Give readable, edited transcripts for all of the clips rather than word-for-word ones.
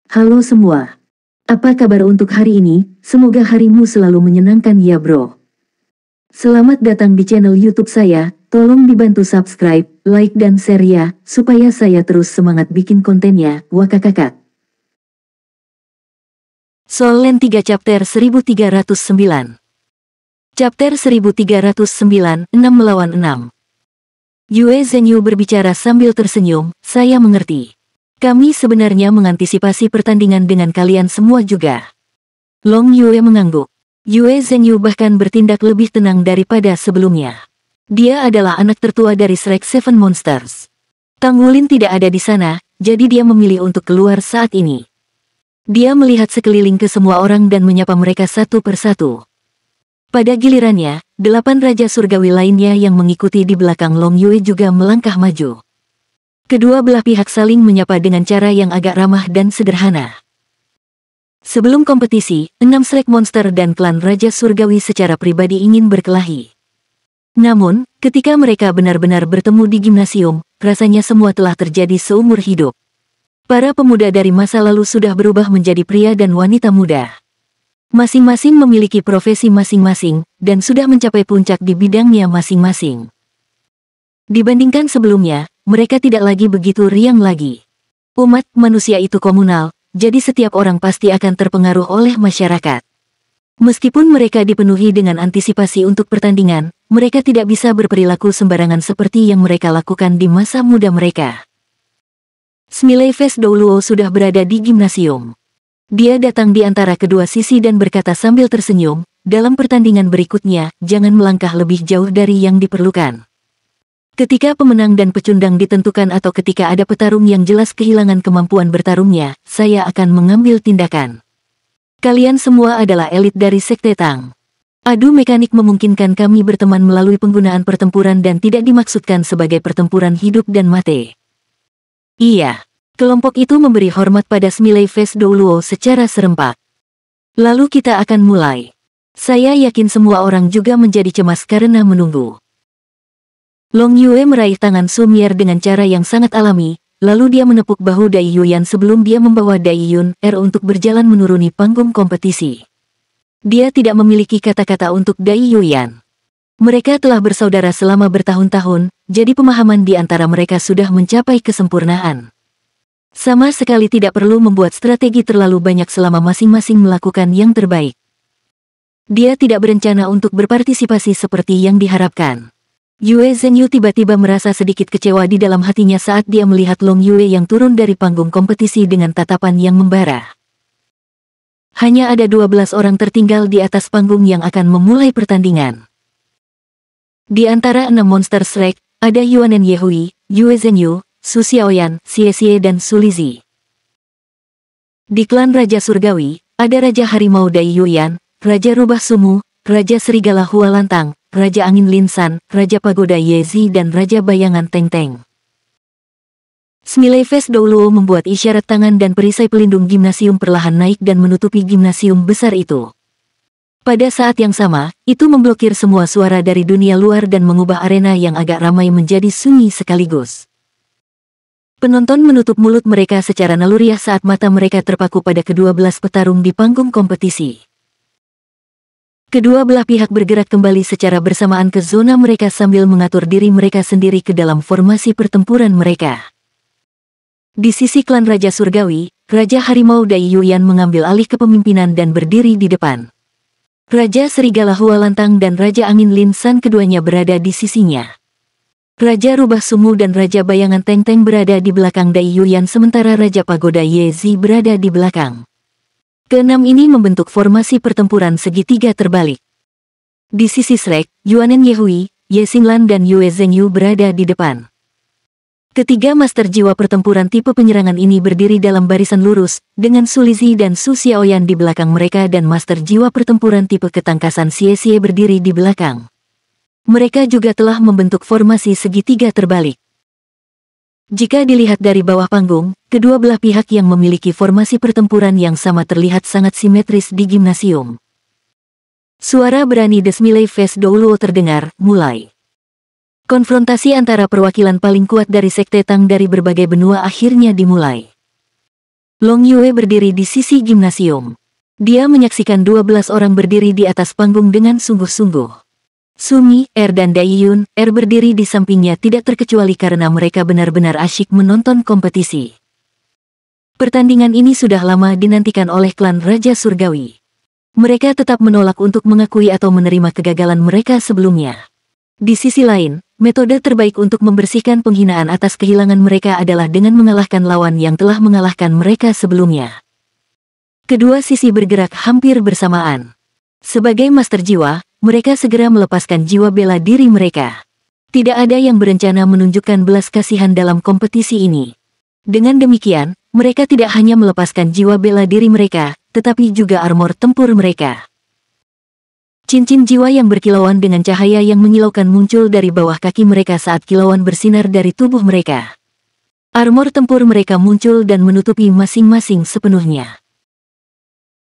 Halo semua. Apa kabar untuk hari ini? Semoga harimu selalu menyenangkan ya bro. Selamat datang di channel YouTube saya. Tolong dibantu subscribe, like dan share ya, supaya saya terus semangat bikin kontennya. Wakakakak. Solen 3 Chapter 1309. Chapter 1309, 6 melawan 6. Yue Zhenyu berbicara sambil tersenyum, saya mengerti. Kami sebenarnya mengantisipasi pertandingan dengan kalian semua juga. Long Yue mengangguk. Yue Zhenyu bahkan bertindak lebih tenang daripada sebelumnya. Dia adalah anak tertua dari Shrek Seven Monsters. Tang Wulin tidak ada di sana, jadi dia memilih untuk keluar saat ini. Dia melihat sekeliling ke semua orang dan menyapa mereka satu persatu. Pada gilirannya, 8 Raja Surgawi lainnya yang mengikuti di belakang Long Yue juga melangkah maju. Kedua belah pihak saling menyapa dengan cara yang agak ramah dan sederhana. Sebelum kompetisi, 6 Shrek Monster dan klan Raja Surgawi secara pribadi ingin berkelahi. Namun, ketika mereka benar-benar bertemu di gimnasium, rasanya semua telah terjadi seumur hidup. Para pemuda dari masa lalu sudah berubah menjadi pria dan wanita muda. Masing-masing memiliki profesi masing-masing, dan sudah mencapai puncak di bidangnya masing-masing. Dibandingkan sebelumnya, mereka tidak lagi begitu riang lagi. Umat manusia itu komunal, jadi setiap orang pasti akan terpengaruh oleh masyarakat. Meskipun mereka dipenuhi dengan antisipasi untuk pertandingan, mereka tidak bisa berperilaku sembarangan seperti yang mereka lakukan di masa muda mereka. Smiley Face Douluo sudah berada di gimnasium. Dia datang di antara kedua sisi dan berkata sambil tersenyum, dalam pertandingan berikutnya, jangan melangkah lebih jauh dari yang diperlukan. Ketika pemenang dan pecundang ditentukan atau ketika ada petarung yang jelas kehilangan kemampuan bertarungnya, saya akan mengambil tindakan. Kalian semua adalah elit dari Sekte Tang. Adu mekanik memungkinkan kami berteman melalui penggunaan pertempuran dan tidak dimaksudkan sebagai pertempuran hidup dan mati. Iya, kelompok itu memberi hormat pada Smiley Face Douluo secara serempak. Lalu kita akan mulai. Saya yakin semua orang juga menjadi cemas karena menunggu. Long Yue meraih tangan Sumier dengan cara yang sangat alami, lalu dia menepuk bahu Dai Yuyan sebelum dia membawa Dai Yun untuk berjalan menuruni panggung kompetisi. Dia tidak memiliki kata-kata untuk Dai Yuyan. Mereka telah bersaudara selama bertahun-tahun, jadi pemahaman di antara mereka sudah mencapai kesempurnaan. Sama sekali tidak perlu membuat strategi terlalu banyak selama masing-masing melakukan yang terbaik. Dia tidak berencana untuk berpartisipasi seperti yang diharapkan. Yue Zhenyu tiba-tiba merasa sedikit kecewa di dalam hatinya saat dia melihat Long Yue yang turun dari panggung kompetisi dengan tatapan yang membara. Hanya ada 12 orang tertinggal di atas panggung yang akan memulai pertandingan. Di antara 6 monster Shrek, ada Yuanen Yehui, Yue Zhenyu, Su Xiaoyan, Xie Xie dan Su Lizhi. Di klan Raja Surgawi, ada Raja Harimau Dai Yuyan, Raja Rubah Sumu, Raja Serigala Hua Lantang, Raja Angin Linsan, Raja Pagoda Yezi dan Raja Bayangan Teng Teng. Smiley Face Douluo membuat isyarat tangan dan perisai pelindung gimnasium perlahan naik dan menutupi gimnasium besar itu. Pada saat yang sama, itu memblokir semua suara dari dunia luar dan mengubah arena yang agak ramai menjadi sunyi sekaligus. Penonton menutup mulut mereka secara naluriah saat mata mereka terpaku pada ke-12 petarung di panggung kompetisi. Kedua belah pihak bergerak kembali secara bersamaan ke zona mereka sambil mengatur diri mereka sendiri ke dalam formasi pertempuran mereka. Di sisi klan Raja Surgawi, Raja Harimau Dai Yuyan mengambil alih kepemimpinan dan berdiri di depan. Raja Serigala Hua Lantang dan Raja Angin Linsan keduanya berada di sisinya. Raja Rubah Sumu dan Raja Bayangan Teng Teng berada di belakang Dai Yuyan sementara Raja Pagoda Yezi berada di belakang. Keenam ini membentuk formasi pertempuran segitiga terbalik. Di sisi Shrek, Yuanen Yehui, Ye Xinglan dan Yue Zhenyu berada di depan. Ketiga master jiwa pertempuran tipe penyerangan ini berdiri dalam barisan lurus, dengan Su Lizhi dan Su Xiaoyan di belakang mereka dan master jiwa pertempuran tipe ketangkasan Xie Xie berdiri di belakang. Mereka juga telah membentuk formasi segitiga terbalik. Jika dilihat dari bawah panggung, kedua belah pihak yang memiliki formasi pertempuran yang sama terlihat sangat simetris di gimnasium. Suara berani The Smiley Face Douluo terdengar, mulai. Konfrontasi antara perwakilan paling kuat dari Sekte Tang dari berbagai benua akhirnya dimulai. Long Yue berdiri di sisi gimnasium. Dia menyaksikan 12 orang berdiri di atas panggung dengan sungguh-sungguh. Sumi, dan Dai Yun, berdiri di sampingnya tidak terkecuali karena mereka benar-benar asyik menonton kompetisi. Pertandingan ini sudah lama dinantikan oleh klan Raja Surgawi. Mereka tetap menolak untuk mengakui atau menerima kegagalan mereka sebelumnya. Di sisi lain, metode terbaik untuk membersihkan penghinaan atas kehilangan mereka adalah dengan mengalahkan lawan yang telah mengalahkan mereka sebelumnya. Kedua sisi bergerak hampir bersamaan. Sebagai master jiwa, mereka segera melepaskan jiwa bela diri mereka. Tidak ada yang berencana menunjukkan belas kasihan dalam kompetisi ini. Dengan demikian, mereka tidak hanya melepaskan jiwa bela diri mereka, tetapi juga armor tempur mereka. Cincin jiwa yang berkilauan dengan cahaya yang menyilaukan muncul dari bawah kaki mereka saat kilauan bersinar dari tubuh mereka. Armor tempur mereka muncul dan menutupi masing-masing sepenuhnya.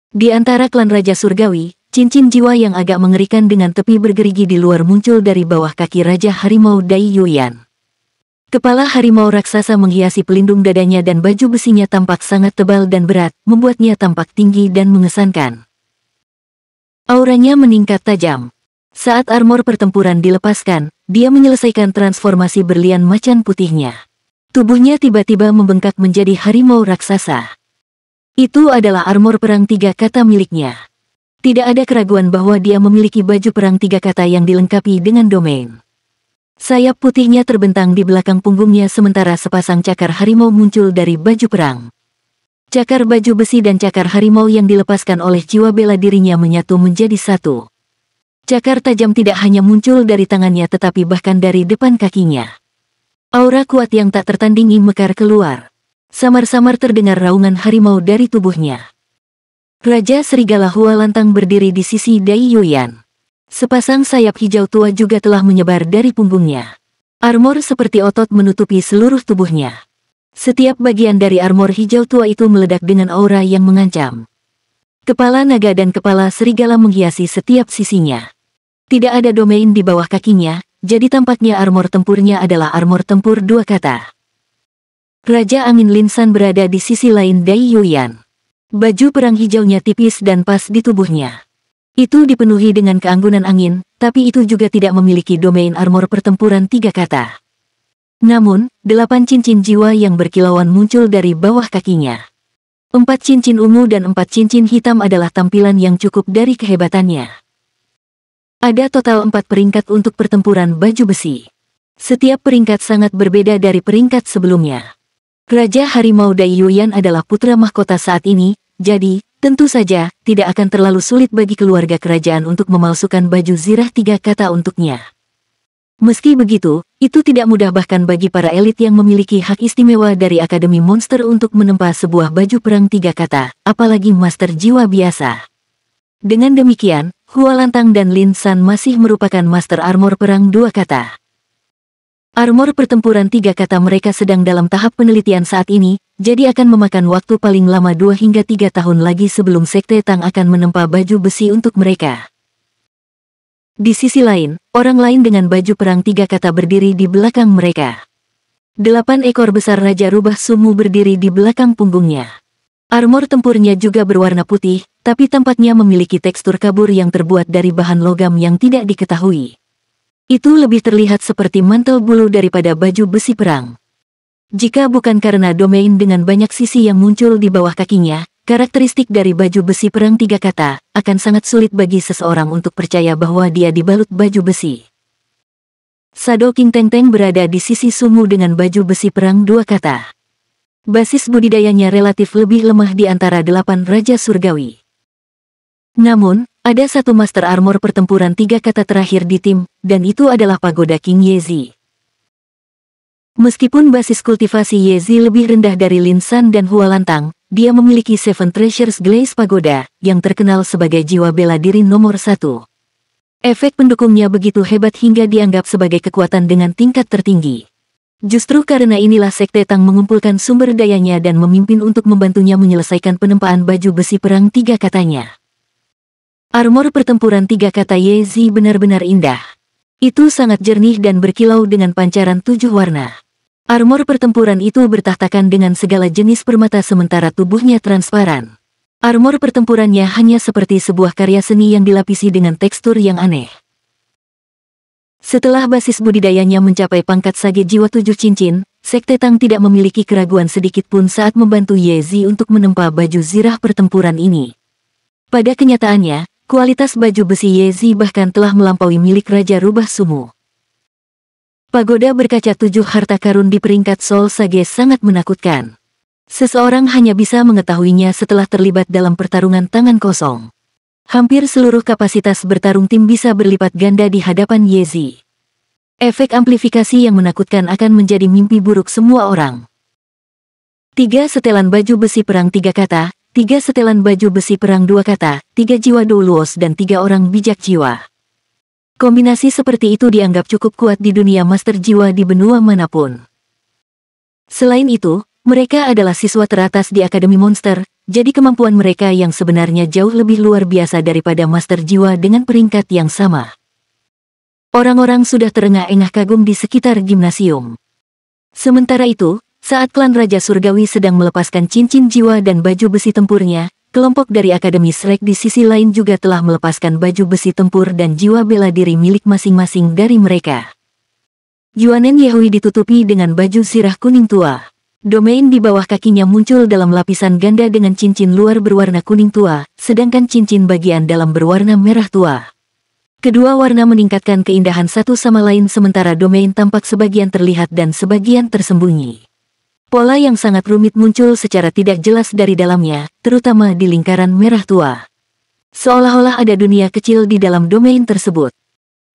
Di antara klan Raja Surgawi, cincin jiwa yang agak mengerikan dengan tepi bergerigi di luar muncul dari bawah kaki Raja Harimau Dai Yuyan. Kepala harimau raksasa menghiasi pelindung dadanya dan baju besinya tampak sangat tebal dan berat, membuatnya tampak tinggi dan mengesankan. Auranya meningkat tajam. Saat armor pertempuran dilepaskan, dia menyelesaikan transformasi berlian macan putihnya. Tubuhnya tiba-tiba membengkak menjadi harimau raksasa. Itu adalah armor perang 3 kata miliknya. Tidak ada keraguan bahwa dia memiliki baju perang 3 kata yang dilengkapi dengan domain. Sayap putihnya terbentang di belakang punggungnya sementara sepasang cakar harimau muncul dari baju perang. Cakar baju besi dan cakar harimau yang dilepaskan oleh jiwa bela dirinya menyatu menjadi satu. Cakar tajam tidak hanya muncul dari tangannya tetapi bahkan dari depan kakinya. Aura kuat yang tak tertandingi mekar keluar. Samar-samar terdengar raungan harimau dari tubuhnya. Raja Serigala Hua lantang berdiri di sisi Dai Yuyan. Sepasang sayap hijau tua juga telah menyebar dari punggungnya. Armor seperti otot menutupi seluruh tubuhnya. Setiap bagian dari armor hijau tua itu meledak dengan aura yang mengancam. Kepala naga dan kepala serigala menghiasi setiap sisinya. Tidak ada domain di bawah kakinya, jadi tampaknya armor tempurnya adalah armor tempur 2 kata. Raja Angin Linsan berada di sisi lain Dai Yuyan. Baju perang hijaunya tipis dan pas di tubuhnya. Itu dipenuhi dengan keanggunan angin, tapi itu juga tidak memiliki domain armor pertempuran 3 kata. Namun, 8 cincin jiwa yang berkilauan muncul dari bawah kakinya. 4 cincin ungu dan 4 cincin hitam adalah tampilan yang cukup dari kehebatannya. Ada total 4 peringkat untuk pertempuran baju besi. Setiap peringkat sangat berbeda dari peringkat sebelumnya. Raja Harimau Dai Yuyan adalah putra mahkota saat ini, jadi, tentu saja, tidak akan terlalu sulit bagi keluarga kerajaan untuk memalsukan baju zirah 3 kata untuknya. Meski begitu, itu tidak mudah bahkan bagi para elit yang memiliki hak istimewa dari Akademi Monster untuk menempa sebuah baju perang 3 kata, apalagi master jiwa biasa. Dengan demikian, Hua Lantang dan Lin San masih merupakan master armor perang 2 kata. Armor pertempuran 3 kata mereka sedang dalam tahap penelitian saat ini, jadi akan memakan waktu paling lama 2 hingga 3 tahun lagi sebelum Sekte Tang akan menempa baju besi untuk mereka. Di sisi lain, orang lain dengan baju perang 3 kata berdiri di belakang mereka. 8 ekor besar Raja Rubah Sumu berdiri di belakang punggungnya. Armor tempurnya juga berwarna putih, tapi tampaknya memiliki tekstur kabur yang terbuat dari bahan logam yang tidak diketahui. Itu lebih terlihat seperti mantel bulu daripada baju besi perang. Jika bukan karena domain dengan banyak sisi yang muncul di bawah kakinya, karakteristik dari baju besi perang 3 kata, akan sangat sulit bagi seseorang untuk percaya bahwa dia dibalut baju besi. Shadow King Teng Teng berada di sisi Sumu dengan baju besi perang 2 kata. Basis budidayanya relatif lebih lemah di antara 8 Raja Surgawi. Namun, ada satu master armor pertempuran 3 kata terakhir di tim, dan itu adalah Pagoda King Yezi. Meskipun basis kultivasi Yezi lebih rendah dari Lin San dan Hua Lantang, dia memiliki Seven Treasures Glaze Pagoda, yang terkenal sebagai jiwa bela diri nomor 1. Efek pendukungnya begitu hebat hingga dianggap sebagai kekuatan dengan tingkat tertinggi. Justru karena inilah Sekte Tang mengumpulkan sumber dayanya dan memimpin untuk membantunya menyelesaikan penempaan baju besi perang 3 katanya. Armor pertempuran 3 kata Yezi benar-benar indah. Itu sangat jernih dan berkilau dengan pancaran 7 warna. Armor pertempuran itu bertahtakan dengan segala jenis permata sementara tubuhnya transparan. Armor pertempurannya hanya seperti sebuah karya seni yang dilapisi dengan tekstur yang aneh. Setelah basis budidayanya mencapai pangkat sage jiwa 7 cincin, Sekte Tang tidak memiliki keraguan sedikit pun saat membantu Ye Zi untuk menempa baju zirah pertempuran ini. Pada kenyataannya, kualitas baju besi Ye Zi bahkan telah melampaui milik Raja Rubah Sumu. Pagoda berkaca 7 harta karun di peringkat Soul Sage sangat menakutkan. Seseorang hanya bisa mengetahuinya setelah terlibat dalam pertarungan tangan kosong. Hampir seluruh kapasitas bertarung tim bisa berlipat ganda di hadapan Ye Zi. Efek amplifikasi yang menakutkan akan menjadi mimpi buruk semua orang. 3 setelan baju besi perang 3 kata, 3 setelan baju besi perang 2 kata, 3 jiwa Doulos dan 3 orang bijak jiwa. Kombinasi seperti itu dianggap cukup kuat di dunia master jiwa di benua manapun. Selain itu, mereka adalah siswa teratas di Akademi Monster, jadi kemampuan mereka yang sebenarnya jauh lebih luar biasa daripada master jiwa dengan peringkat yang sama. Orang-orang sudah terengah-engah kagum di sekitar gimnasium. Sementara itu, saat klan Raja Surgawi sedang melepaskan cincin jiwa dan baju besi tempurnya, kelompok dari Akademi Shrek di sisi lain juga telah melepaskan baju besi tempur dan jiwa bela diri milik masing-masing dari mereka. Yuanen Yehui ditutupi dengan baju zirah kuning tua. Domain di bawah kakinya muncul dalam lapisan ganda dengan cincin luar berwarna kuning tua, sedangkan cincin bagian dalam berwarna merah tua. Kedua warna meningkatkan keindahan satu sama lain sementara domain tampak sebagian terlihat dan sebagian tersembunyi. Pola yang sangat rumit muncul secara tidak jelas dari dalamnya, terutama di lingkaran merah tua. Seolah-olah ada dunia kecil di dalam domain tersebut.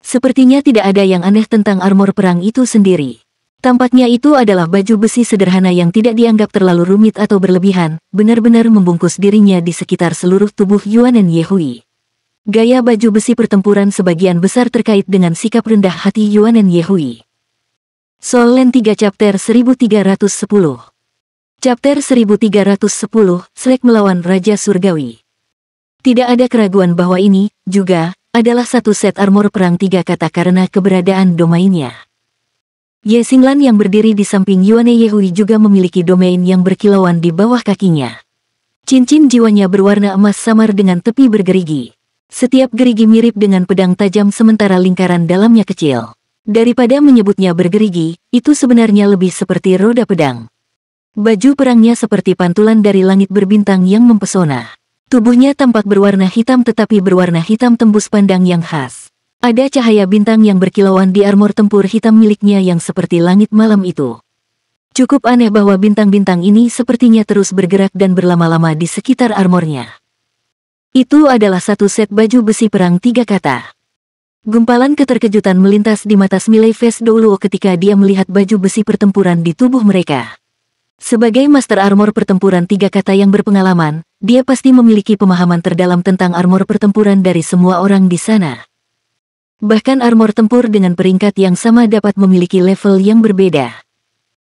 Sepertinya tidak ada yang aneh tentang armor perang itu sendiri. Tampaknya itu adalah baju besi sederhana yang tidak dianggap terlalu rumit atau berlebihan, benar-benar membungkus dirinya di sekitar seluruh tubuh Yuanen Yehui. Gaya baju besi pertempuran sebagian besar terkait dengan sikap rendah hati Yuanen Yehui. Soul Land 3 Chapter 1310. Chapter 1310, Shrek melawan Raja Surgawi. Tidak ada keraguan bahwa ini, juga, adalah satu set armor perang 3 kata karena keberadaan domainnya. Ye Xinglan yang berdiri di samping Yuanen Yehui juga memiliki domain yang berkilauan di bawah kakinya. Cincin jiwanya berwarna emas samar dengan tepi bergerigi. Setiap gerigi mirip dengan pedang tajam sementara lingkaran dalamnya kecil. Daripada menyebutnya bergerigi, itu sebenarnya lebih seperti roda pedang. Baju perangnya seperti pantulan dari langit berbintang yang mempesona. Tubuhnya tampak berwarna hitam tetapi berwarna hitam tembus pandang yang khas. Ada cahaya bintang yang berkilauan di armor tempur hitam miliknya yang seperti langit malam itu. Cukup aneh bahwa bintang-bintang ini sepertinya terus bergerak dan berlama-lama di sekitar armornya. Itu adalah satu set baju besi perang 3 kata. Gumpalan keterkejutan melintas di mata Smiley Face Doulo ketika dia melihat baju besi pertempuran di tubuh mereka. Sebagai master armor pertempuran 3 kata yang berpengalaman, dia pasti memiliki pemahaman terdalam tentang armor pertempuran dari semua orang di sana. Bahkan armor tempur dengan peringkat yang sama dapat memiliki level yang berbeda.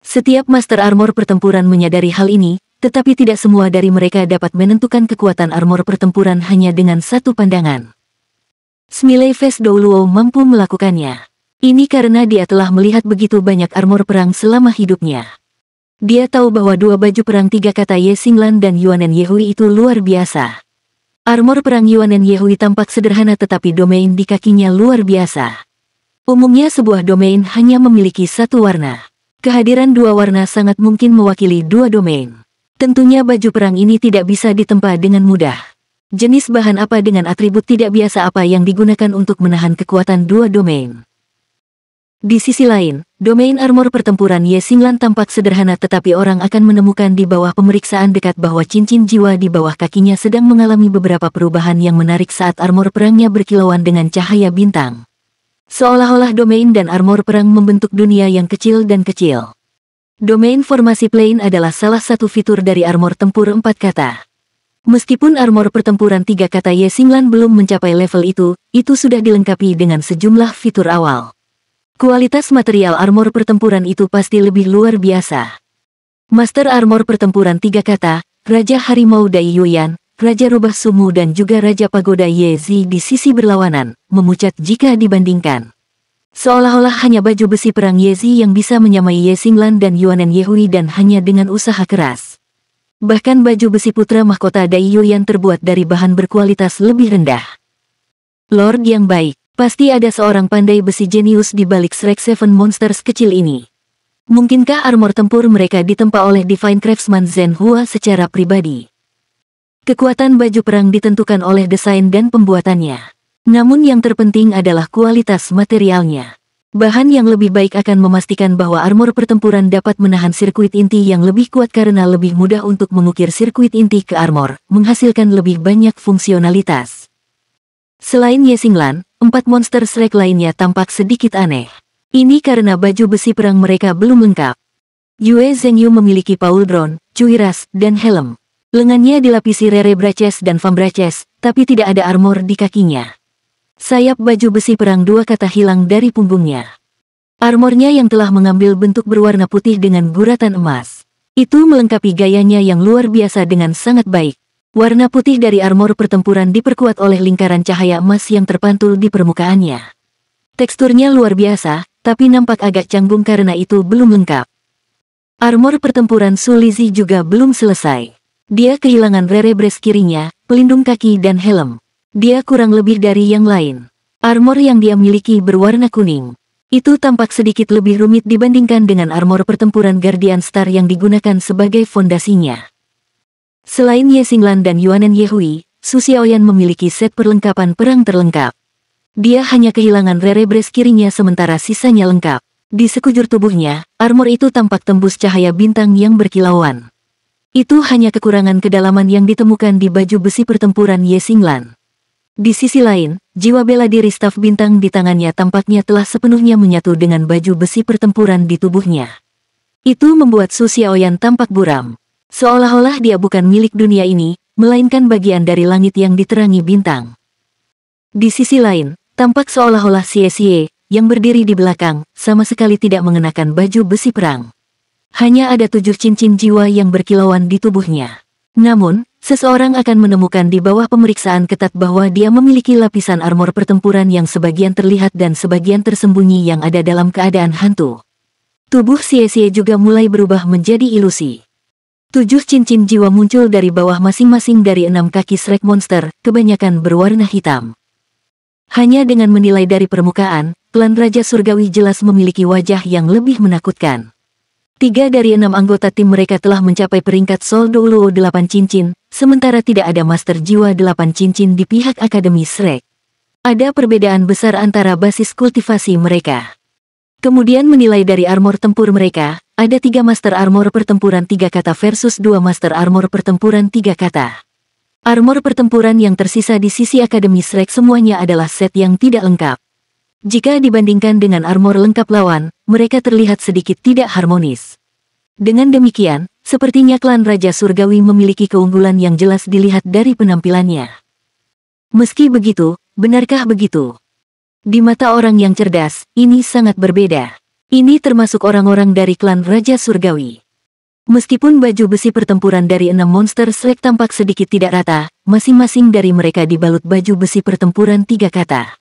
Setiap master armor pertempuran menyadari hal ini, tetapi tidak semua dari mereka dapat menentukan kekuatan armor pertempuran hanya dengan satu pandangan. Smiley Face Doulo mampu melakukannya. Ini karena dia telah melihat begitu banyak armor perang selama hidupnya. Dia tahu bahwa 2 baju perang 3 kata Ye Xinglan dan Yuanen Yehui itu luar biasa. Armor perang Yuanen Yehui tampak sederhana tetapi domain di kakinya luar biasa. Umumnya sebuah domain hanya memiliki satu warna. Kehadiran 2 warna sangat mungkin mewakili 2 domain. Tentunya baju perang ini tidak bisa ditempa dengan mudah. Jenis bahan apa dengan atribut tidak biasa apa yang digunakan untuk menahan kekuatan 2 domain. Di sisi lain, domain armor pertempuran Ye Xinglan tampak sederhana tetapi orang akan menemukan di bawah pemeriksaan dekat bahwa cincin jiwa di bawah kakinya sedang mengalami beberapa perubahan yang menarik saat armor perangnya berkilauan dengan cahaya bintang. Seolah-olah domain dan armor perang membentuk dunia yang kecil dan kecil. Domain formasi plane adalah salah satu fitur dari armor tempur 4 kata. Meskipun armor pertempuran 3 kata Ye Xinglan belum mencapai level itu sudah dilengkapi dengan sejumlah fitur awal. Kualitas material armor pertempuran itu pasti lebih luar biasa. Master armor pertempuran 3 kata, Raja Harimau Dai Yuyan, Raja Rubah Sumu dan juga Raja Pagoda Ye Zi di sisi berlawanan, memucat jika dibandingkan. Seolah-olah hanya baju besi perang Yezi yang bisa menyamai Ye Xinglan dan Yuanen Yehui dan hanya dengan usaha keras. Bahkan baju besi putra mahkota Dai Yuyan terbuat dari bahan berkualitas lebih rendah. Lord yang baik, pasti ada seorang pandai besi jenius di balik Shrek Seven Monsters kecil ini. Mungkinkah armor tempur mereka ditempa oleh Divine Craftsman Zhen Hua secara pribadi? Kekuatan baju perang ditentukan oleh desain dan pembuatannya. Namun yang terpenting adalah kualitas materialnya. Bahan yang lebih baik akan memastikan bahwa armor pertempuran dapat menahan sirkuit inti yang lebih kuat karena lebih mudah untuk mengukir sirkuit inti ke armor, menghasilkan lebih banyak fungsionalitas. Selain Ye Xinglan, 4 monster Shrek lainnya tampak sedikit aneh. Ini karena baju besi perang mereka belum lengkap. Yue Zhenyu memiliki pauldron, cuiras, dan helm. Lengannya dilapisi Rere Braces dan Fam Braces, tapi tidak ada armor di kakinya. Sayap baju besi perang 2 kata hilang dari punggungnya. Armornya yang telah mengambil bentuk berwarna putih dengan guratan emas. Itu melengkapi gayanya yang luar biasa dengan sangat baik. Warna putih dari armor pertempuran diperkuat oleh lingkaran cahaya emas yang terpantul di permukaannya. Teksturnya luar biasa, tapi nampak agak canggung karena itu belum lengkap. Armor pertempuran Su Lizzie juga belum selesai. Dia kehilangan Rere Brace kirinya, pelindung kaki dan helm. Dia kurang lebih dari yang lain. Armor yang dia miliki berwarna kuning. Itu tampak sedikit lebih rumit dibandingkan dengan armor pertempuran Guardian Star yang digunakan sebagai fondasinya. Selain Ye Xinglan dan Yuanen Yehui, Su Xiaoyan memiliki set perlengkapan perang terlengkap. Dia hanya kehilangan Rere Brace kirinya sementara sisanya lengkap. Di sekujur tubuhnya, armor itu tampak tembus cahaya bintang yang berkilauan. Itu hanya kekurangan kedalaman yang ditemukan di baju besi pertempuran Ye Xinglan. Di sisi lain, jiwa bela diri staf bintang di tangannya tampaknya telah sepenuhnya menyatu dengan baju besi pertempuran di tubuhnya. Itu membuat Su Xiaoyan tampak buram. Seolah-olah dia bukan milik dunia ini, melainkan bagian dari langit yang diterangi bintang. Di sisi lain, tampak seolah-olah Xie yang berdiri di belakang, sama sekali tidak mengenakan baju besi perang. Hanya ada 7 cincin jiwa yang berkilauan di tubuhnya. Namun, seseorang akan menemukan di bawah pemeriksaan ketat bahwa dia memiliki lapisan armor pertempuran yang sebagian terlihat dan sebagian tersembunyi yang ada dalam keadaan hantu. Tubuh Xie juga mulai berubah menjadi ilusi. 7 cincin jiwa muncul dari bawah masing-masing dari 6 kaki Shrek Monster, kebanyakan berwarna hitam. Hanya dengan menilai dari permukaan, klan Raja Surgawi jelas memiliki wajah yang lebih menakutkan. 3 dari 6 anggota tim mereka telah mencapai peringkat Sol Douluo 8 cincin, sementara tidak ada Master Jiwa 8 cincin di pihak Akademi Shrek. Ada perbedaan besar antara basis kultivasi mereka. Kemudian menilai dari armor tempur mereka, ada 3 Master Armor Pertempuran 3 kata versus 2 Master Armor Pertempuran 3 kata. Armor pertempuran yang tersisa di sisi Akademi Shrek semuanya adalah set yang tidak lengkap. Jika dibandingkan dengan armor lengkap lawan, mereka terlihat sedikit tidak harmonis. Dengan demikian, sepertinya klan Raja Surgawi memiliki keunggulan yang jelas dilihat dari penampilannya. Meski begitu, benarkah begitu? Di mata orang yang cerdas, ini sangat berbeda. Ini termasuk orang-orang dari klan Raja Surgawi. Meskipun baju besi pertempuran dari 6 monster Shrek tampak sedikit tidak rata, masing-masing dari mereka dibalut baju besi pertempuran 3 kata.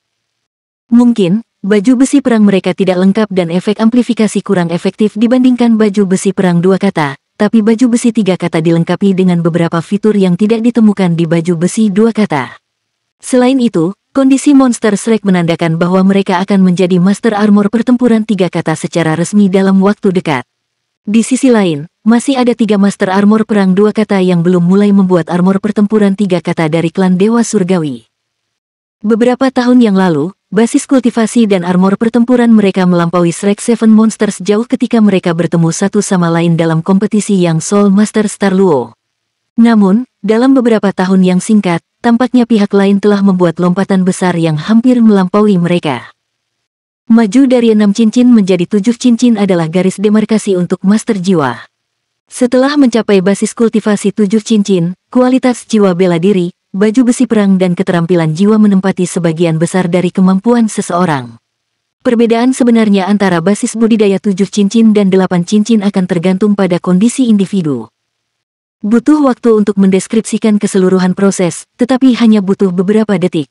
Mungkin, baju besi perang mereka tidak lengkap dan efek amplifikasi kurang efektif dibandingkan baju besi perang 2 kata, tapi baju besi 3 kata dilengkapi dengan beberapa fitur yang tidak ditemukan di baju besi 2 kata. Selain itu, kondisi monster Shrek menandakan bahwa mereka akan menjadi Master Armor Pertempuran 3 kata secara resmi dalam waktu dekat. Di sisi lain, masih ada 3 Master Armor Perang 2 kata yang belum mulai membuat armor pertempuran 3 kata dari klan Dewa Surgawi. Beberapa tahun yang lalu, basis kultivasi dan armor pertempuran mereka melampaui Shrek Seven Monsters jauh ketika mereka bertemu satu sama lain dalam kompetisi yang Soul Master Star Luo. Namun, dalam beberapa tahun yang singkat, tampaknya pihak lain telah membuat lompatan besar yang hampir melampaui mereka. Maju dari 6 cincin menjadi 7 cincin adalah garis demarkasi untuk Master Jiwa. Setelah mencapai basis kultivasi 7 cincin, kualitas jiwa bela diri, baju besi perang dan keterampilan jiwa menempati sebagian besar dari kemampuan seseorang. Perbedaan sebenarnya antara basis budidaya 7 cincin dan 8 cincin akan tergantung pada kondisi individu. Butuh waktu untuk mendeskripsikan keseluruhan proses, tetapi hanya butuh beberapa detik.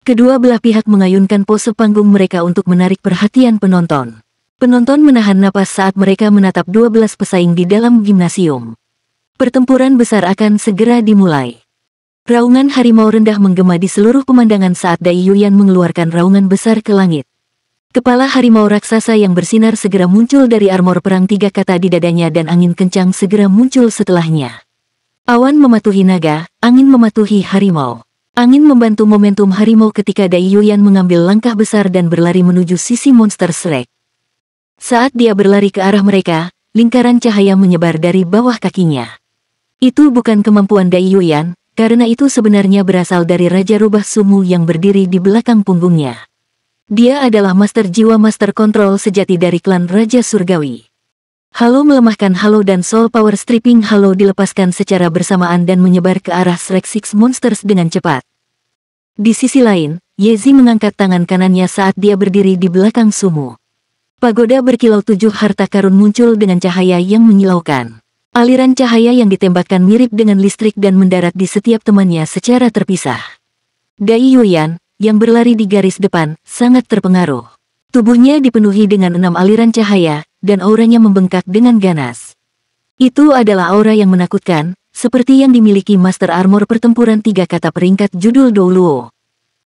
Kedua belah pihak mengayunkan pose panggung mereka untuk menarik perhatian penonton. Penonton menahan napas saat mereka menatap 12 pesaing di dalam gimnasium. Pertempuran besar akan segera dimulai. Raungan harimau rendah menggema di seluruh pemandangan saat Dai Yuyan mengeluarkan raungan besar ke langit. Kepala harimau raksasa yang bersinar segera muncul dari armor perang 3 kata di dadanya dan angin kencang segera muncul setelahnya. Awan mematuhi naga, angin mematuhi harimau. Angin membantu momentum harimau ketika Dai Yuyan mengambil langkah besar dan berlari menuju sisi monster Shrek. Saat dia berlari ke arah mereka, lingkaran cahaya menyebar dari bawah kakinya. Itu bukan kemampuan Dai Yuyan, karena itu sebenarnya berasal dari Raja Rubah Sumu yang berdiri di belakang punggungnya. Dia adalah Master Jiwa Master Control sejati dari klan Raja Surgawi. Halo melemahkan halo dan Soul Power Stripping Halo dilepaskan secara bersamaan dan menyebar ke arah Shrek Six Monsters dengan cepat. Di sisi lain, Yezi mengangkat tangan kanannya saat dia berdiri di belakang Sumu. Pagoda berkilau 7 harta karun muncul dengan cahaya yang menyilaukan. Aliran cahaya yang ditembakkan mirip dengan listrik dan mendarat di setiap temannya secara terpisah. Dai Yuyan, yang berlari di garis depan, sangat terpengaruh. Tubuhnya dipenuhi dengan 6 aliran cahaya, dan auranya membengkak dengan ganas. Itu adalah aura yang menakutkan, seperti yang dimiliki Master Armor Pertempuran 3 kata peringkat judul Douluo.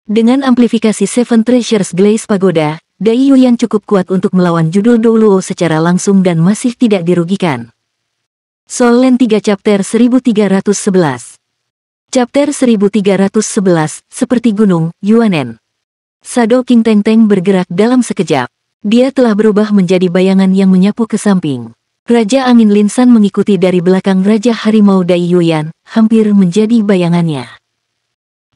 Dengan amplifikasi Seven Treasures Glaze Pagoda, Dai Yuyan cukup kuat untuk melawan judul Douluo secara langsung dan masih tidak dirugikan. Soul Land 3 Chapter 1311. Chapter 1311, seperti gunung, Yuanen. Shadow King Teng Teng bergerak dalam sekejap. Dia telah berubah menjadi bayangan yang menyapu ke samping. Raja Angin Linsan mengikuti dari belakang Raja Harimau Dai Yuyan, hampir menjadi bayangannya.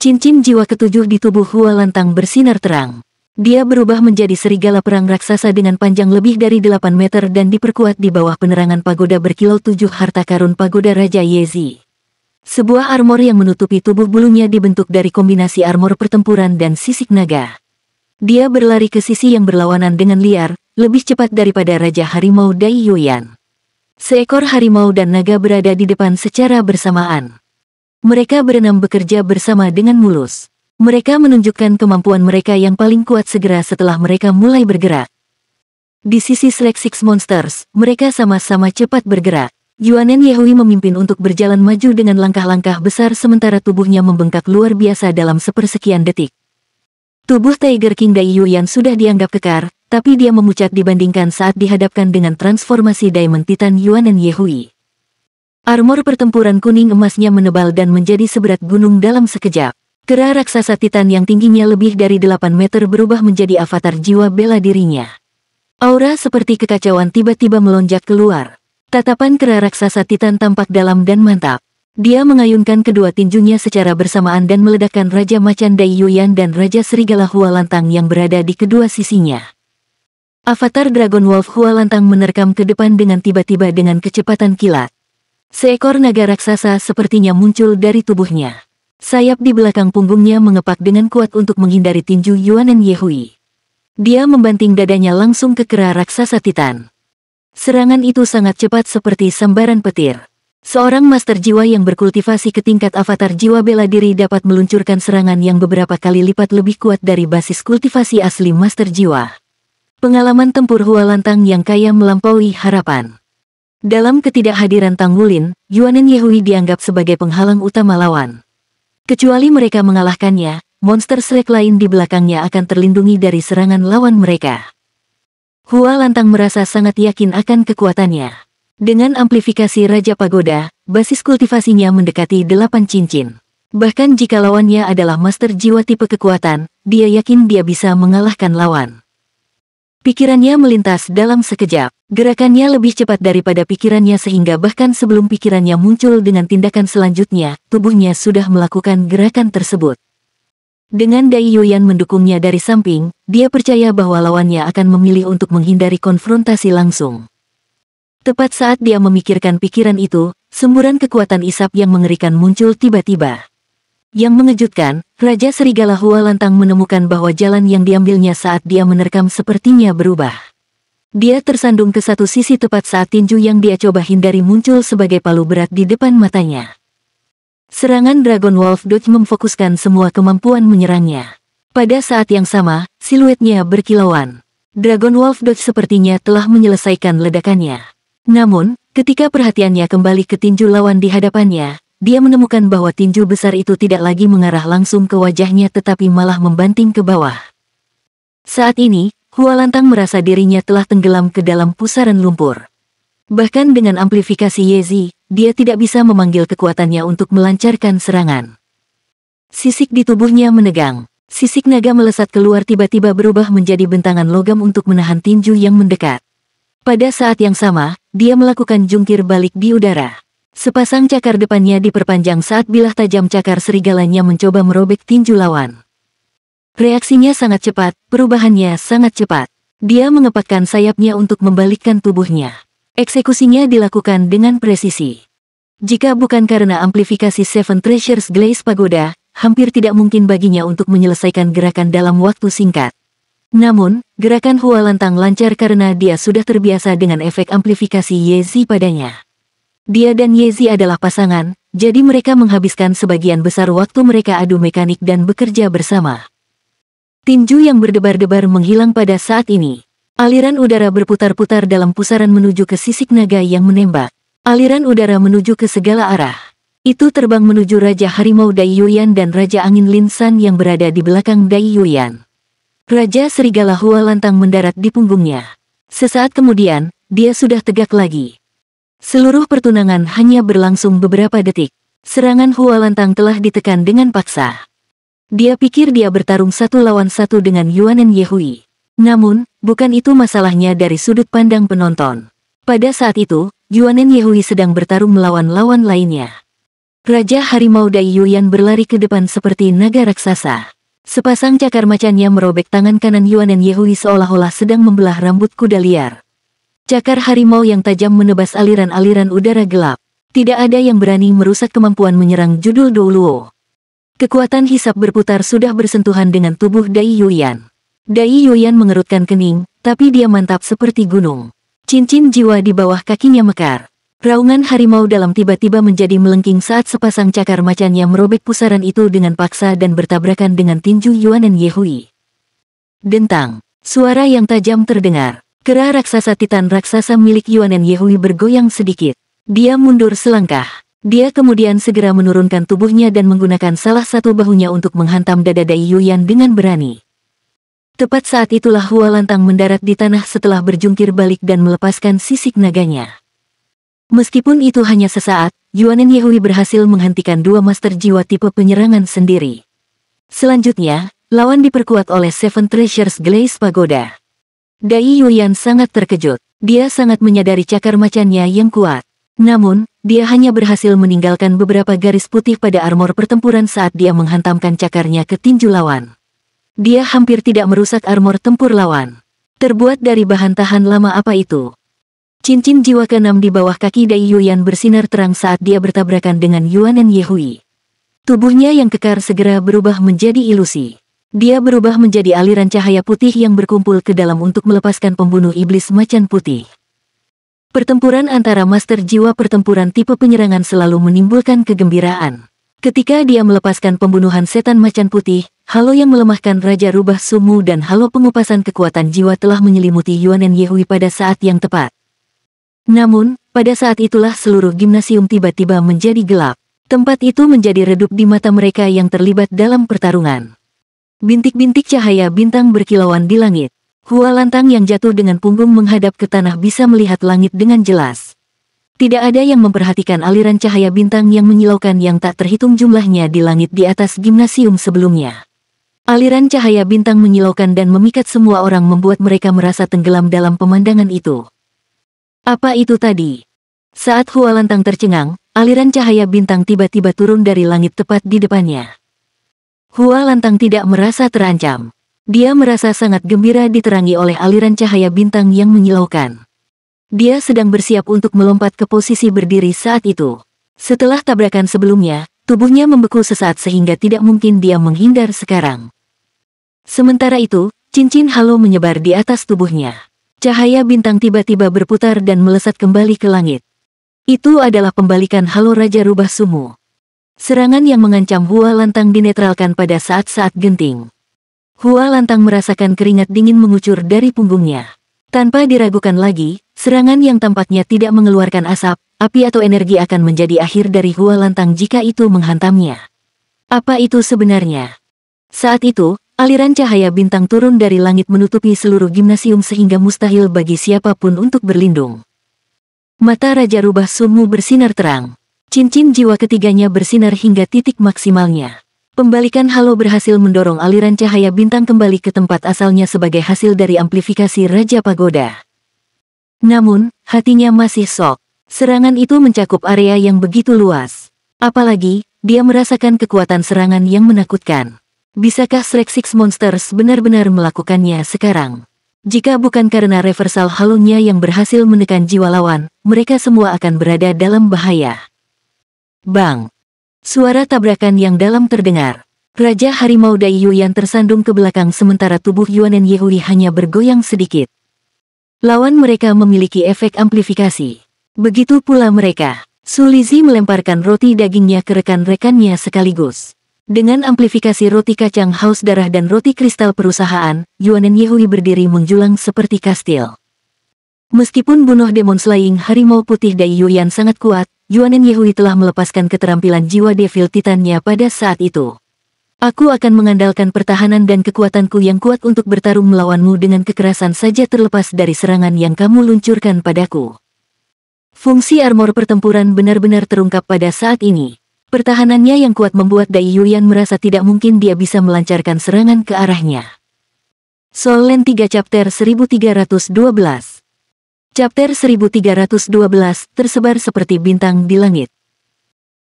Cincin jiwa ketujuh di tubuh Hua Lantang bersinar terang. Dia berubah menjadi serigala perang raksasa dengan panjang lebih dari 8 meter dan diperkuat di bawah penerangan pagoda berkilau 7 harta karun pagoda Raja Yezi. Sebuah armor yang menutupi tubuh bulunya dibentuk dari kombinasi armor pertempuran dan sisik naga. Dia berlari ke sisi yang berlawanan dengan liar, lebih cepat daripada Raja Harimau Dai Yuyan. Seekor harimau dan naga berada di depan secara bersamaan. Mereka berenam bekerja bersama dengan mulus. Mereka menunjukkan kemampuan mereka yang paling kuat segera setelah mereka mulai bergerak. Di sisi Shrek Six Monsters, mereka sama-sama cepat bergerak. Yuanen Yehui memimpin untuk berjalan maju dengan langkah-langkah besar sementara tubuhnya membengkak luar biasa dalam sepersekian detik. Tubuh Tiger King Dai Yuyan sudah dianggap kekar, tapi dia memucat dibandingkan saat dihadapkan dengan transformasi Diamond Titan Yuanen Yehui. Armor pertempuran kuning emasnya menebal dan menjadi seberat gunung dalam sekejap. Kera raksasa Titan yang tingginya lebih dari 8 meter berubah menjadi avatar jiwa bela dirinya. Aura seperti kekacauan tiba-tiba melonjak keluar. Tatapan kera raksasa Titan tampak dalam dan mantap. Dia mengayunkan kedua tinjunya secara bersamaan dan meledakkan Raja Macan Dai Yuyan dan Raja Serigala Hua Lantang yang berada di kedua sisinya. Avatar Dragon Wolf Hua Lantang menerkam ke depan dengan tiba-tiba dengan kecepatan kilat. Seekor naga raksasa sepertinya muncul dari tubuhnya. Sayap di belakang punggungnya mengepak dengan kuat untuk menghindari tinju Yuanen Yehui. Dia membanting dadanya langsung ke kera raksasa Titan. Serangan itu sangat cepat seperti sambaran petir. Seorang master jiwa yang berkultivasi ke tingkat avatar jiwa bela diri dapat meluncurkan serangan yang beberapa kali lipat lebih kuat dari basis kultivasi asli master jiwa. Pengalaman tempur Hua Lantang yang kaya melampaui harapan. Dalam ketidakhadiran Tanggulin, Yuanen Yehui dianggap sebagai penghalang utama lawan. Kecuali mereka mengalahkannya, monster Shrek lain di belakangnya akan terlindungi dari serangan lawan mereka. Hua Lantang merasa sangat yakin akan kekuatannya. Dengan amplifikasi Raja Pagoda, basis kultivasinya mendekati 8 cincin. Bahkan jika lawannya adalah master jiwa tipe kekuatan, dia yakin dia bisa mengalahkan lawan. Pikirannya melintas dalam sekejap. Gerakannya lebih cepat daripada pikirannya sehingga bahkan sebelum pikirannya muncul dengan tindakan selanjutnya, tubuhnya sudah melakukan gerakan tersebut. Dengan Dai Yuyan mendukungnya dari samping, dia percaya bahwa lawannya akan memilih untuk menghindari konfrontasi langsung. Tepat saat dia memikirkan pikiran itu, semburan kekuatan isap yang mengerikan muncul tiba-tiba. Yang mengejutkan, Raja Serigala Hua Lantang menemukan bahwa jalan yang diambilnya saat dia menerkam sepertinya berubah. Dia tersandung ke satu sisi tepat saat tinju yang dia coba hindari muncul sebagai palu berat di depan matanya. Serangan Dragon Wolf Dodge memfokuskan semua kemampuan menyerangnya. Pada saat yang sama, siluetnya berkilauan. Dragon Wolf Dodge sepertinya telah menyelesaikan ledakannya. Namun, ketika perhatiannya kembali ke tinju lawan di hadapannya, dia menemukan bahwa tinju besar itu tidak lagi mengarah langsung ke wajahnya tetapi malah membanting ke bawah. Saat ini, Hua Lantang merasa dirinya telah tenggelam ke dalam pusaran lumpur. Bahkan dengan amplifikasi Yezi, dia tidak bisa memanggil kekuatannya untuk melancarkan serangan. Sisik di tubuhnya menegang. Sisik naga melesat keluar tiba-tiba berubah menjadi bentangan logam untuk menahan tinju yang mendekat. Pada saat yang sama, dia melakukan jungkir balik di udara. Sepasang cakar depannya diperpanjang saat bilah tajam cakar serigalanya mencoba merobek tinju lawan. Reaksinya sangat cepat, perubahannya sangat cepat. Dia mengepakkan sayapnya untuk membalikkan tubuhnya. Eksekusinya dilakukan dengan presisi. Jika bukan karena amplifikasi Seven Treasures Glaze Pagoda, hampir tidak mungkin baginya untuk menyelesaikan gerakan dalam waktu singkat. Namun, gerakan Hua Lantang lancar karena dia sudah terbiasa dengan efek amplifikasi Yezi padanya. Dia dan Yezi adalah pasangan, jadi mereka menghabiskan sebagian besar waktu mereka adu mekanik dan bekerja bersama. Tinju yang berdebar-debar menghilang pada saat ini. Aliran udara berputar-putar dalam pusaran menuju ke sisik naga yang menembak. Aliran udara menuju ke segala arah. Itu terbang menuju Raja Harimau Dai Yuyan dan Raja Angin Lin San yang berada di belakang Dai Yuyan. Raja Serigala Hua Lantang mendarat di punggungnya. Sesaat kemudian, dia sudah tegak lagi. Seluruh pertunangan hanya berlangsung beberapa detik. Serangan Hua Lantang telah ditekan dengan paksa. Dia pikir dia bertarung satu lawan satu dengan Yuanen Yehui. Namun, bukan itu masalahnya dari sudut pandang penonton. Pada saat itu, Yuanen Yehui sedang bertarung melawan lawan lainnya. Raja Harimau Dai Yuyan berlari ke depan seperti naga raksasa. Sepasang cakar macannya merobek tangan kanan Yuanen Yehui seolah-olah sedang membelah rambut kuda liar. Cakar harimau yang tajam menebas aliran-aliran udara gelap. Tidak ada yang berani merusak kemampuan menyerang judul Douluo. Kekuatan hisap berputar sudah bersentuhan dengan tubuh Dai Yuyan. Dai Yuyan mengerutkan kening, tapi dia mantap seperti gunung. Cincin jiwa di bawah kakinya mekar. Raungan harimau dalam tiba-tiba menjadi melengking saat sepasang cakar macannya merobek pusaran itu dengan paksa dan bertabrakan dengan tinju Yuanen Yehui. Dentang. Suara yang tajam terdengar. Kera raksasa titan raksasa milik Yuanen Yehui bergoyang sedikit. Dia mundur selangkah. Dia kemudian segera menurunkan tubuhnya dan menggunakan salah satu bahunya untuk menghantam dada Dai Yuyan dengan berani. Tepat saat itulah Hua Lantang mendarat di tanah setelah berjungkir balik dan melepaskan sisik naganya. Meskipun itu hanya sesaat, Yuanen Yehui berhasil menghentikan dua master jiwa tipe penyerangan sendiri. Selanjutnya, lawan diperkuat oleh Seven Treasures Glaze Pagoda. Dai Yuyan sangat terkejut. Dia sangat menyadari cakar macannya yang kuat. Namun, dia hanya berhasil meninggalkan beberapa garis putih pada armor pertempuran saat dia menghantamkan cakarnya ke tinju lawan. Dia hampir tidak merusak armor tempur lawan. Terbuat dari bahan tahan lama apa itu? Cincin jiwa ke-6 di bawah kaki Dai Yuyan bersinar terang saat dia bertabrakan dengan Yuanen Yehui. Tubuhnya yang kekar segera berubah menjadi ilusi. Dia berubah menjadi aliran cahaya putih yang berkumpul ke dalam untuk melepaskan pembunuh iblis macan putih. Pertempuran antara master jiwa pertempuran tipe penyerangan selalu menimbulkan kegembiraan. Ketika dia melepaskan pembunuhan setan macan putih, halo yang melemahkan Raja Rubah Sumu dan halo pengupasan kekuatan jiwa telah menyelimuti Yuanen Yehui pada saat yang tepat. Namun, pada saat itulah seluruh gimnasium tiba-tiba menjadi gelap. Tempat itu menjadi redup di mata mereka yang terlibat dalam pertarungan. Bintik-bintik cahaya bintang berkilauan di langit. Hua Lantang yang jatuh dengan punggung menghadap ke tanah bisa melihat langit dengan jelas. Tidak ada yang memperhatikan aliran cahaya bintang yang menyilaukan yang tak terhitung jumlahnya di langit di atas gimnasium sebelumnya. Aliran cahaya bintang menyilaukan dan memikat semua orang membuat mereka merasa tenggelam dalam pemandangan itu. Apa itu tadi? Saat Hua Lantang tercengang, aliran cahaya bintang tiba-tiba turun dari langit tepat di depannya. Hua Lantang tidak merasa terancam. Dia merasa sangat gembira diterangi oleh aliran cahaya bintang yang menyilaukan. Dia sedang bersiap untuk melompat ke posisi berdiri saat itu. Setelah tabrakan sebelumnya, tubuhnya membeku sesaat sehingga tidak mungkin dia menghindar sekarang. Sementara itu, cincin halo menyebar di atas tubuhnya. Cahaya bintang tiba-tiba berputar dan melesat kembali ke langit. Itu adalah pembalikan halo Raja Rubah Sumu. Serangan yang mengancam Hua Lantang dinetralkan pada saat-saat genting. Hua Lantang merasakan keringat dingin mengucur dari punggungnya. Tanpa diragukan lagi, serangan yang tampaknya tidak mengeluarkan asap, api atau energi akan menjadi akhir dari Hua Lantang jika itu menghantamnya. Apa itu sebenarnya? Saat itu, aliran cahaya bintang turun dari langit menutupi seluruh gimnasium sehingga mustahil bagi siapapun untuk berlindung. Mata Raja Rubah Summu bersinar terang. Cincin jiwa ketiganya bersinar hingga titik maksimalnya. Pembalikan halo berhasil mendorong aliran cahaya bintang kembali ke tempat asalnya sebagai hasil dari amplifikasi Raja Pagoda. Namun, hatinya masih shock. Serangan itu mencakup area yang begitu luas. Apalagi, dia merasakan kekuatan serangan yang menakutkan. Bisakah Shrek Six Monsters benar-benar melakukannya sekarang? Jika bukan karena reversal halonya yang berhasil menekan jiwa lawan, mereka semua akan berada dalam bahaya. Bang! Suara tabrakan yang dalam terdengar. Raja Harimau Dai Yuyan tersandung ke belakang sementara tubuh Yuanen Yehui hanya bergoyang sedikit. Lawan mereka memiliki efek amplifikasi. Begitu pula mereka. Su Lizzie melemparkan roti dagingnya ke rekan-rekannya sekaligus. Dengan amplifikasi roti kacang haus darah dan roti kristal perusahaan, Yuanen Yehui berdiri menjulang seperti kastil. Meskipun bunuh demon slaying harimau putih Dai Yuyan sangat kuat, Yuanen Yehui telah melepaskan keterampilan jiwa Devil Titannya pada saat itu. Aku akan mengandalkan pertahanan dan kekuatanku yang kuat untuk bertarung melawanmu dengan kekerasan saja terlepas dari serangan yang kamu luncurkan padaku. Fungsi armor pertempuran benar-benar terungkap pada saat ini. Pertahanannya yang kuat membuat Dai Yuyan merasa tidak mungkin dia bisa melancarkan serangan ke arahnya. Soul Land 3 Chapter 1312. Chapter 1312 tersebar seperti bintang di langit.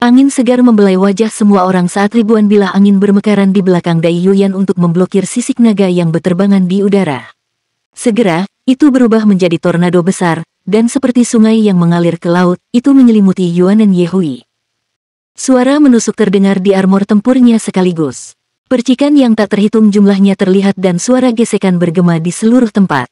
Angin segar membelai wajah semua orang saat ribuan bilah angin bermekaran di belakang Dai Yuyan untuk memblokir sisik naga yang berterbangan di udara. Segera, itu berubah menjadi tornado besar, dan seperti sungai yang mengalir ke laut, itu menyelimuti Yuanen Yehui. Suara menusuk terdengar di armor tempurnya sekaligus. Percikan yang tak terhitung jumlahnya terlihat dan suara gesekan bergema di seluruh tempat.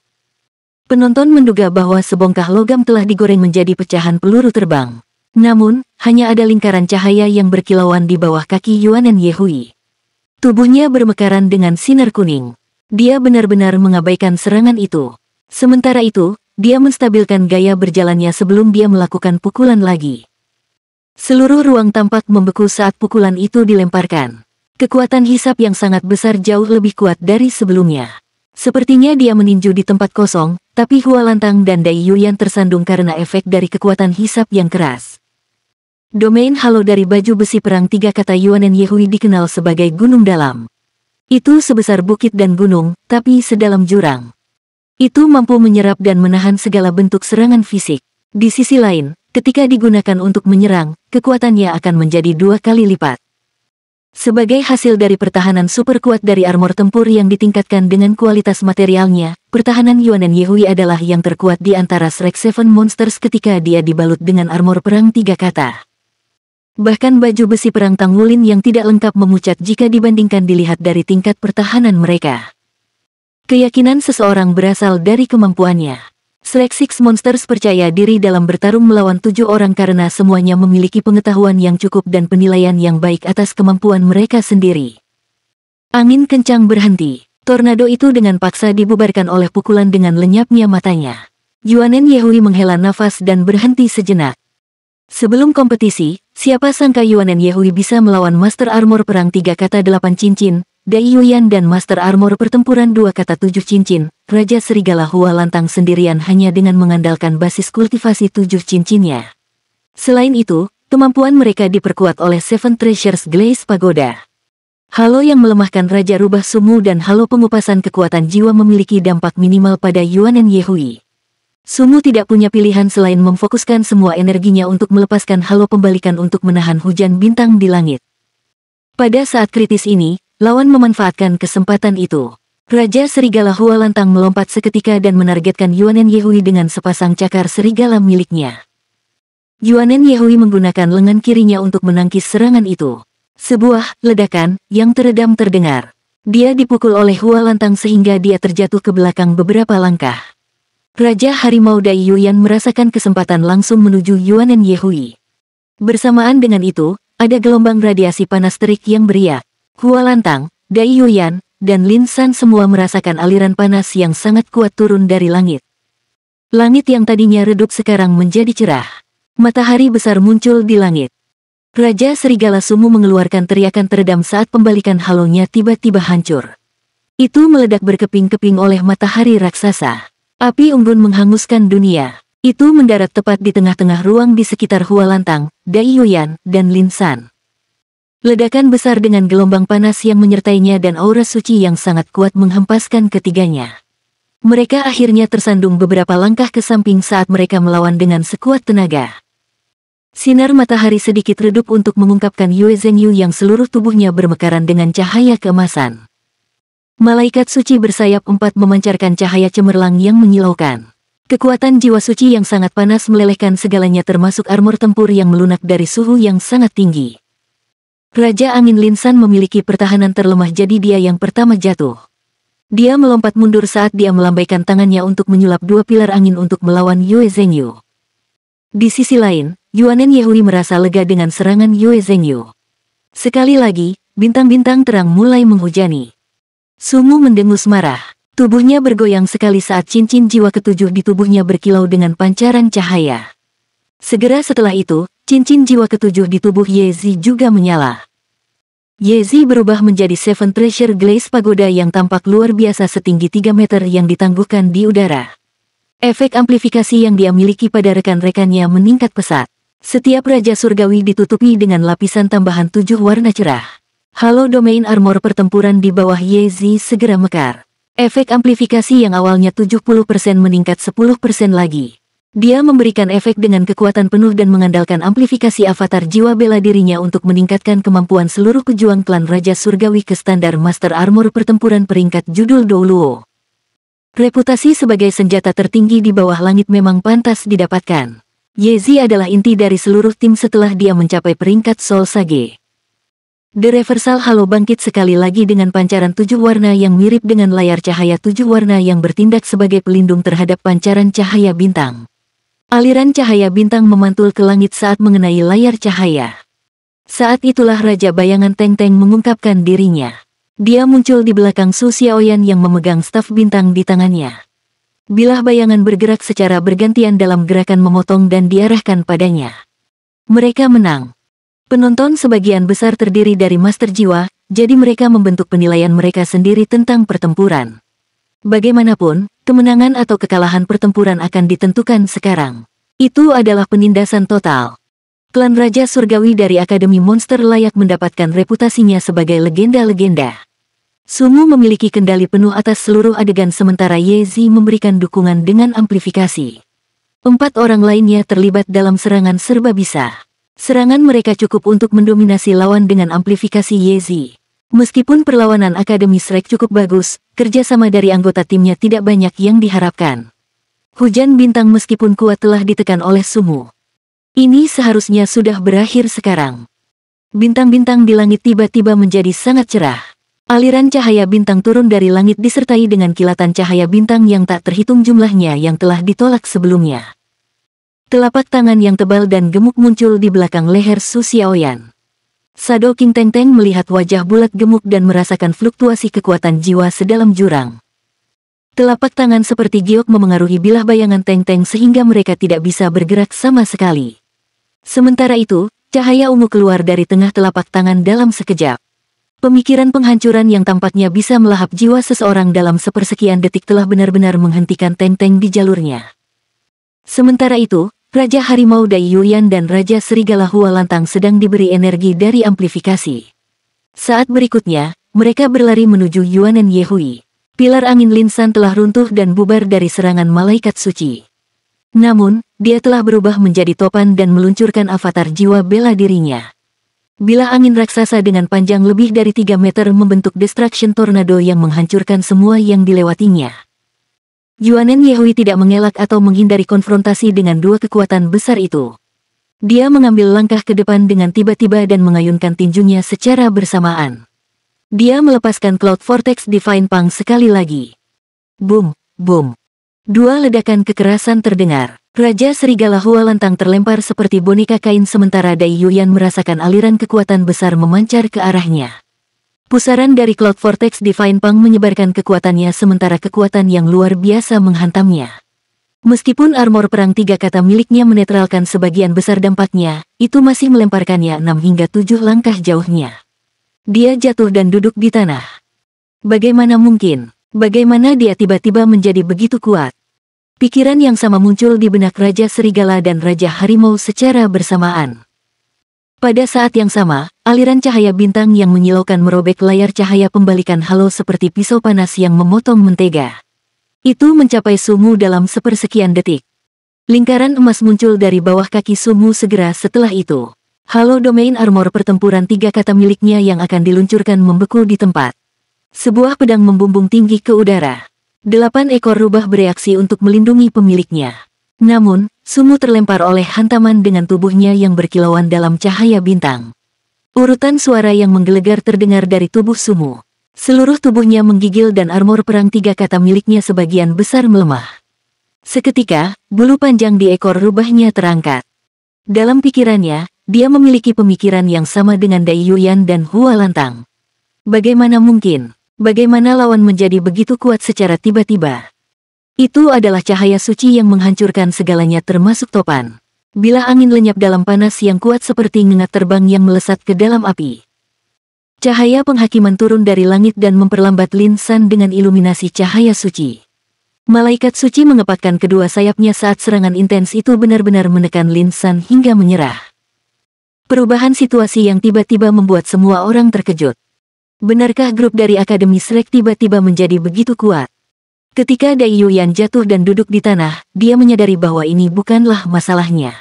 Penonton menduga bahwa sebongkah logam telah digoreng menjadi pecahan peluru terbang. Namun, hanya ada lingkaran cahaya yang berkilauan di bawah kaki Yuanen Yehui. Tubuhnya bermekaran dengan sinar kuning. Dia benar-benar mengabaikan serangan itu. Sementara itu, dia menstabilkan gaya berjalannya sebelum dia melakukan pukulan lagi. Seluruh ruang tampak membeku saat pukulan itu dilemparkan. Kekuatan hisap yang sangat besar jauh lebih kuat dari sebelumnya. Sepertinya dia meninju di tempat kosong, tapi Hua Lantang dan Dai Yuyan tersandung karena efek dari kekuatan hisap yang keras. Domain halo dari baju besi perang 3 kata Yuanen Yehui dikenal sebagai gunung dalam. Itu sebesar bukit dan gunung, tapi sedalam jurang. Itu mampu menyerap dan menahan segala bentuk serangan fisik. Di sisi lain, ketika digunakan untuk menyerang, kekuatannya akan menjadi 2 kali lipat. Sebagai hasil dari pertahanan super kuat dari armor tempur yang ditingkatkan dengan kualitas materialnya, pertahanan Yuanen Yehui adalah yang terkuat di antara Shrek Seven Monsters ketika dia dibalut dengan armor perang 3 kata. Bahkan baju besi perang Tang Wulin yang tidak lengkap memucat jika dibandingkan dilihat dari tingkat pertahanan mereka. Keyakinan seseorang berasal dari kemampuannya. Shrek Six Monsters percaya diri dalam bertarung melawan 7 orang karena semuanya memiliki pengetahuan yang cukup dan penilaian yang baik atas kemampuan mereka sendiri. Angin kencang berhenti. Tornado itu dengan paksa dibubarkan oleh pukulan dengan lenyapnya matanya. Yuanen Yehui menghela nafas dan berhenti sejenak. Sebelum kompetisi, siapa sangka Yuanen Yehui bisa melawan Master Armor Perang 3 kata 8 cincin, Dai Yuyan dan Master Armor Pertempuran 2 kata 7 cincin, Raja Serigala Hua Lantang sendirian hanya dengan mengandalkan basis kultivasi 7 cincinnya. Selain itu, kemampuan mereka diperkuat oleh Seven Treasures Glaze Pagoda. Halo yang melemahkan Raja Rubah Summu dan halo pengupasan kekuatan jiwa memiliki dampak minimal pada Yuanen Yehui. Summu tidak punya pilihan selain memfokuskan semua energinya untuk melepaskan halo pembalikan untuk menahan hujan bintang di langit. Pada saat kritis ini, lawan memanfaatkan kesempatan itu. Raja Serigala Hua Lantang melompat seketika dan menargetkan Yuanen Yehui dengan sepasang cakar serigala miliknya. Yuanen Yehui menggunakan lengan kirinya untuk menangkis serangan itu. Sebuah ledakan yang teredam terdengar. Dia dipukul oleh Hua Lantang sehingga dia terjatuh ke belakang beberapa langkah. Raja Harimau Dai Yuyan merasakan kesempatan langsung menuju Yuanen Yehui. Bersamaan dengan itu, ada gelombang radiasi panas terik yang beriak. Hua Lantang, Dai Yuyan, dan Lin San semua merasakan aliran panas yang sangat kuat turun dari langit. Langit yang tadinya redup sekarang menjadi cerah. Matahari besar muncul di langit. Raja Serigala Sumu mengeluarkan teriakan teredam saat pembalikan halonya tiba-tiba hancur. Itu meledak berkeping-keping oleh matahari raksasa. Api unggun menghanguskan dunia. Itu mendarat tepat di tengah-tengah ruang di sekitar Hua Lantang, Dai Yuyan, dan Lin San. Ledakan besar dengan gelombang panas yang menyertainya dan aura suci yang sangat kuat menghempaskan ketiganya. Mereka akhirnya tersandung beberapa langkah ke samping saat mereka melawan dengan sekuat tenaga. Sinar matahari sedikit redup untuk mengungkapkan Yue Zhengyu yang seluruh tubuhnya bermekaran dengan cahaya keemasan. Malaikat suci bersayap 4 memancarkan cahaya cemerlang yang menyilaukan. Kekuatan jiwa suci yang sangat panas melelehkan segalanya termasuk armor tempur yang melunak dari suhu yang sangat tinggi. Raja Angin Lin San memiliki pertahanan terlemah jadi dia yang pertama jatuh. Dia melompat mundur saat dia melambaikan tangannya untuk menyulap 2 pilar angin untuk melawan Yue Zhengyu. Di sisi lain, Yuanen Yehui merasa lega dengan serangan Yue Zhengyu. Sekali lagi, bintang-bintang terang mulai menghujani. Sumu mendengus marah. Tubuhnya bergoyang sekali saat cincin jiwa ketujuh di tubuhnya berkilau dengan pancaran cahaya. Segera setelah itu, cincin jiwa ketujuh di tubuh Yezi juga menyala. Yezi berubah menjadi Seven Treasure Glaze Pagoda yang tampak luar biasa setinggi 3 meter yang ditangguhkan di udara. Efek amplifikasi yang dia miliki pada rekan-rekannya meningkat pesat. Setiap Raja Surgawi ditutupi dengan lapisan tambahan 7 warna cerah. Halo domain armor pertempuran di bawah Yezi segera mekar. Efek amplifikasi yang awalnya 70% meningkat 10% lagi. Dia memberikan efek dengan kekuatan penuh dan mengandalkan amplifikasi avatar jiwa bela dirinya untuk meningkatkan kemampuan seluruh pejuang klan Raja Surgawi ke standar Master Armor pertempuran peringkat judul Douluo. Reputasi sebagai senjata tertinggi di bawah langit memang pantas didapatkan. Yezi adalah inti dari seluruh tim setelah dia mencapai peringkat Soul Sage. The Reversal Halo bangkit sekali lagi dengan pancaran 7 warna yang mirip dengan layar cahaya 7 warna yang bertindak sebagai pelindung terhadap pancaran cahaya bintang. Aliran cahaya bintang memantul ke langit saat mengenai layar cahaya. Saat itulah Raja Bayangan Teng Teng mengungkapkan dirinya. Dia muncul di belakang Su Xiaoyan yang memegang staf bintang di tangannya. Bilah bayangan bergerak secara bergantian dalam gerakan memotong dan diarahkan padanya. Mereka menang. Penonton sebagian besar terdiri dari Master Jiwa, jadi mereka membentuk penilaian mereka sendiri tentang pertempuran. Bagaimanapun, kemenangan atau kekalahan pertempuran akan ditentukan sekarang. Itu adalah penindasan total. Klan Raja Surgawi dari Akademi Monster layak mendapatkan reputasinya sebagai legenda-legenda. Sumu memiliki kendali penuh atas seluruh adegan sementara Yezi memberikan dukungan dengan amplifikasi. 4 orang lainnya terlibat dalam serangan serba bisa. Serangan mereka cukup untuk mendominasi lawan dengan amplifikasi Yezi. Meskipun perlawanan Akademi Shrek cukup bagus, kerjasama dari anggota timnya tidak banyak yang diharapkan. Hujan bintang meskipun kuat telah ditekan oleh Sumu. Ini seharusnya sudah berakhir sekarang. Bintang-bintang di langit tiba-tiba menjadi sangat cerah. Aliran cahaya bintang turun dari langit disertai dengan kilatan cahaya bintang yang tak terhitung jumlahnya yang telah ditolak sebelumnya. Telapak tangan yang tebal dan gemuk muncul di belakang leher Su Xiaoyan. Shadow King Teng Teng melihat wajah bulat gemuk dan merasakan fluktuasi kekuatan jiwa sedalam jurang. Telapak tangan seperti giok memengaruhi bilah bayangan Teng Teng sehingga mereka tidak bisa bergerak sama sekali. Sementara itu, cahaya ungu keluar dari tengah telapak tangan dalam sekejap. Pemikiran penghancuran yang tampaknya bisa melahap jiwa seseorang dalam sepersekian detik telah benar-benar menghentikan Teng Teng di jalurnya. Sementara itu, Raja Harimau Dai Yuyan dan Raja Serigala Hua Lantang sedang diberi energi dari amplifikasi. Saat berikutnya, mereka berlari menuju Yuanen Yehui. Pilar angin Lin San telah runtuh dan bubar dari serangan malaikat suci. Namun, dia telah berubah menjadi topan dan meluncurkan avatar jiwa bela dirinya. Bilah angin raksasa dengan panjang lebih dari 3 meter membentuk Destruction Tornado yang menghancurkan semua yang dilewatinya. Yuanen Yehui tidak mengelak atau menghindari konfrontasi dengan 2 kekuatan besar itu. Dia mengambil langkah ke depan dengan tiba-tiba dan mengayunkan tinjunya secara bersamaan. Dia melepaskan Cloud Vortex Divine Pang sekali lagi. Boom, boom. 2 ledakan kekerasan terdengar. Raja Serigala Hua Lantang terlempar seperti boneka kain sementara Dai Yuyan merasakan aliran kekuatan besar memancar ke arahnya. Pusaran dari Cloud Vortex Divine Pang menyebarkan kekuatannya sementara kekuatan yang luar biasa menghantamnya. Meskipun armor perang 3 kata miliknya menetralkan sebagian besar dampaknya, itu masih melemparkannya 6 hingga 7 langkah jauhnya. Dia jatuh dan duduk di tanah. Bagaimana mungkin? Bagaimana dia tiba-tiba menjadi begitu kuat? Pikiran yang sama muncul di benak Raja Serigala dan Raja Harimau secara bersamaan. Pada saat yang sama, aliran cahaya bintang yang menyilaukan merobek layar cahaya pembalikan halo seperti pisau panas yang memotong mentega. Itu mencapai Sumu dalam sepersekian detik. Lingkaran emas muncul dari bawah kaki Sumu segera setelah itu. Halo domain armor pertempuran 3 kata miliknya yang akan diluncurkan membeku di tempat. Sebuah pedang membumbung tinggi ke udara. 8 ekor rubah bereaksi untuk melindungi pemiliknya. Namun, Sumu terlempar oleh hantaman dengan tubuhnya yang berkilauan dalam cahaya bintang. Urutan suara yang menggelegar terdengar dari tubuh Sumu. Seluruh tubuhnya menggigil dan armor perang 3 kata miliknya sebagian besar melemah. Seketika, bulu panjang di ekor rubahnya terangkat. Dalam pikirannya, dia memiliki pemikiran yang sama dengan Dai Yuyan dan Hua Lantang. Bagaimana mungkin? Bagaimana lawan menjadi begitu kuat secara tiba-tiba? Itu adalah cahaya suci yang menghancurkan segalanya termasuk topan. Bilah angin lenyap dalam panas yang kuat seperti ngengat terbang yang melesat ke dalam api. Cahaya penghakiman turun dari langit dan memperlambat Lin San dengan iluminasi cahaya suci. Malaikat suci mengepakkan kedua sayapnya saat serangan intens itu benar-benar menekan Lin San hingga menyerah. Perubahan situasi yang tiba-tiba membuat semua orang terkejut. Benarkah grup dari Akademi Shrek tiba-tiba menjadi begitu kuat? Ketika Dai Yuyan jatuh dan duduk di tanah, dia menyadari bahwa ini bukanlah masalahnya.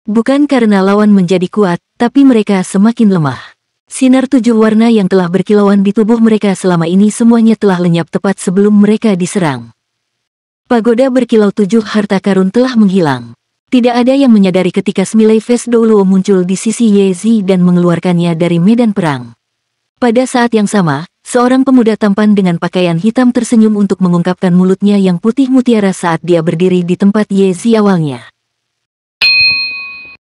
Bukan karena lawan menjadi kuat, tapi mereka semakin lemah. Sinar 7 warna yang telah berkilauan di tubuh mereka selama ini semuanya telah lenyap tepat sebelum mereka diserang. Pagoda berkilau 7 harta karun telah menghilang. Tidak ada yang menyadari ketika semilai Face Douluo muncul di sisi Yezi dan mengeluarkannya dari medan perang. Pada saat yang sama, seorang pemuda tampan dengan pakaian hitam tersenyum untuk mengungkapkan mulutnya yang putih mutiara saat dia berdiri di tempat Yezi awalnya.